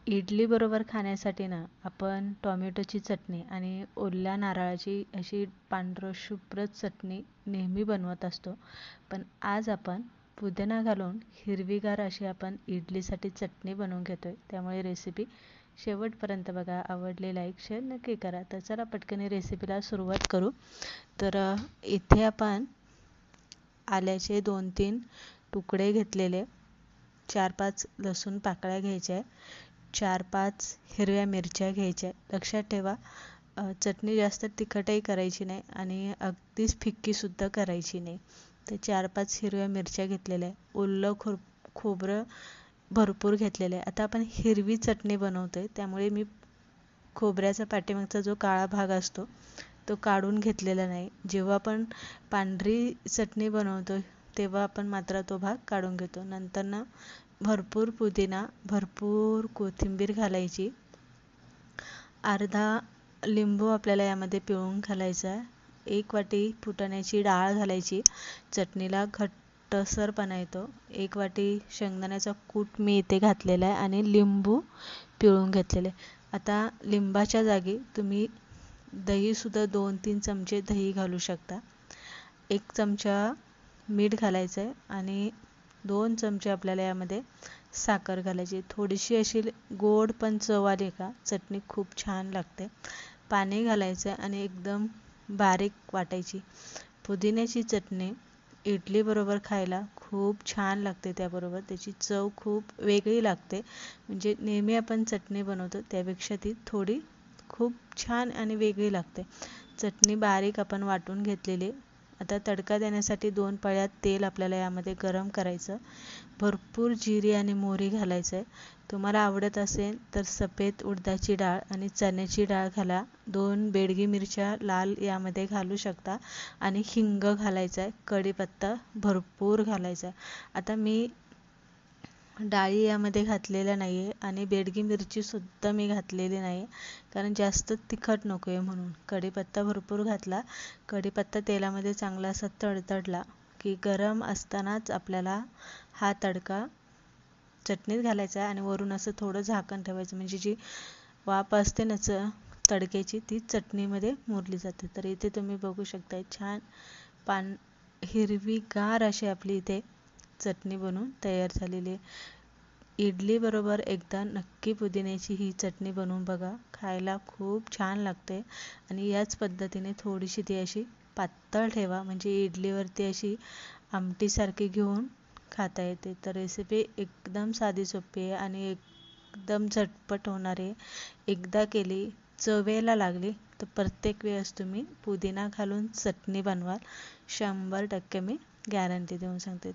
इडली बरोबर खाण्यासाठी ना आपण टोमॅटोची चटणी आणि ओल्या नारळाची अशी पांढरशुभ्र चटणी नेहमी बनवत असतो. पण आज आपण पुदिना घालून हिरवीगार अशी आपण इडलीसाठी चटणी बनवून घेतोय. त्यामुळे रेसिपी शेवटपर्यंत बघा. आवडली लाईक शेअर नक्की करा. तर चला पटकन रेसिपीला सुरुवात करू. तर इथे आपण आल्याचे 2-3 तुकडे घेतलेले, 4-5 लसूण पाकळ्या घ्यायच्या, 4-5 हिरव्या मिरच्या घ्यायच्या. लक्षात ठेवा चटणी जास्त तिखटही करायची नाही आणि अगदीच फिक्कीसुद्धा करायची नाही. तर 4-5 हिरव्या मिरच्या घेतलेल्या आहे. ओलं खोबरं भरपूर घेतलेलं आहे. आता आपण हिरवी चटणी बनवतो आहे त्यामुळे मी खोबऱ्याचा पाठीमागचा जो काळा भाग असतो तो काढून घेतलेला नाही. जेव्हा आपण पांढरी चटणी बनवतो तेव्हा आपण मात्र तो भाग काढून घेतो. नंतर भरपूर पुदिना, भरपूर कोथिंबीर घालायची. अर्धा लिंबू आपल्याला यामध्ये पिळून घालायचा आहे. 1 वाटी फुटाण्याची डाळ घालायची. चटणीला घट्टसरपणा येतो. 1 वाटी शेंगदाण्याचा कूट मी इथे घातलेला आहे आणि लिंबू पिळून घेतलेले. आता लिंबाच्या जागी तुम्ही दहीसुद्धा 2-3 चमचे दही घालू शकता. 1 चमचा मीठ घालायचं आहे आणि 2 चमचे आपल्याला यामध्ये साखर घालायची. थोडीशी अशी गोड पण चव आली का चटणी खूप छान लागते. पाणी घालायचं आणि एकदम बारीक वाटायची. पुदिन्याची चटणी इडलीबरोबर खायला खूप छान लागते. त्याबरोबर त्याची चव खूप वेगळी लागते. म्हणजे नेहमी आपण चटणी बनवतो त्यापेक्षा ती थोडी खूप छान आणि वेगळी लागते. चटणी बारीक आपण वाटून घेतलेली. आता तडका देण्यासाठी 2 पळ्या तेल आपल्याला यामध्ये गरम करायचं. भरपूर जिरे आणि मोहरी घालायचं आहे. तुम्हाला आवडत असेल तर सफेद उडदाची डाळ आणि चण्याची डाळ घाला. 2 बेडगी मिरच्या लाल यामध्ये घालू शकता आणि हिंग घालायचा आहे. कढीपत्ता भरपूर घालायचा आहे. आता मी डाळी यामध्ये घातलेल्या नाही आहे आणि बेडगी मिरचीसुद्धा मी घातलेली नाही कारण जास्त तिखट नको आहे म्हणून. कढीपत्ता भरपूर घातला. कढीपत्ता तेलामध्ये चांगला असा तडतडला की गरम असतानाच आपल्याला हा तडका चटणीत घालायचा आहे आणि वरून असं थोडं झाकण ठेवायचं. म्हणजे जी वाफ असते ना तडक्याची ती चटणीमध्ये मुरली जाते. तर इथे तुम्ही बघू शकता छान हिरवीगार अशी आपली इथे चटणी बनवून तयार झालेली आहे. इडली बरोबर एकदा नक्की पुदिन्याची ही चटणी बनवून बघा. खायला खूप छान लागते आणि याच पद्धतीने थोडीशी ती अशी पातळ ठेवा म्हणजे इडलीवरती अशी आमटीसारखी घेऊन खाता येते. तर रेसिपी एकदम साधी सोपी आहे आणि एकदम झटपट होणार आहे. एकदा केली चवेला लागली तर प्रत्येक वेळेस तुम्ही पुदिना घालून चटणी बनवाल. 100% मी गॅरंटी देऊन सांगते.